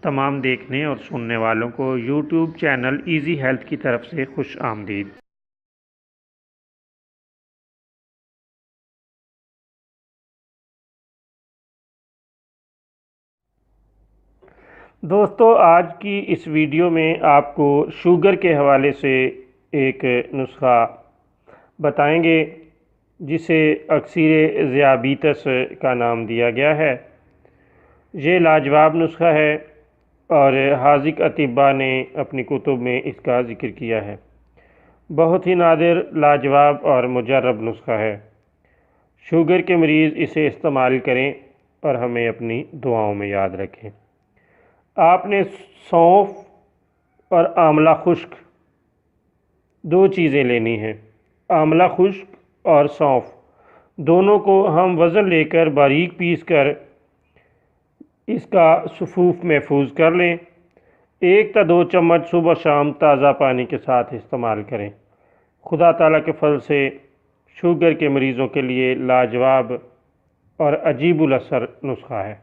تمام دیکھنے اور سننے والوں کو یوٹیوب چینل ایزی ہیلتھ کی طرف سے خوش آمدید۔ دوستو، آج کی اس ویڈیو میں آپ کو شوگر کے حوالے سے ایک نسخہ بتائیں گے جسے اکسیر ذیابیطس کا نام دیا گیا ہے۔ یہ لاجواب نسخہ ہے اور حاذق اطباء نے اپنی کتب میں اس کا ذکر کیا ہے۔ بہت ہی نادر، لاجواب اور مجرب نسخہ ہے۔ شوگر کے مریض اسے استعمال کریں اور ہمیں اپنی دعاؤں میں یاد رکھیں۔ آپ نے سونف اور آملہ خشک دو چیزیں لینی ہیں۔ آملہ خشک اور سونف دونوں کو ہم وزن لے کر باریک پیس کر اس کا سفوف محفوظ کر لیں۔ 1 تا 2 چمچ صبح شام تازہ پانی کے ساتھ استعمال کریں۔ خدا تعالیٰ کے فضل سے شوگر کے مریضوں کے لیے لاجواب اور عجیب الاثر نسخہ ہے۔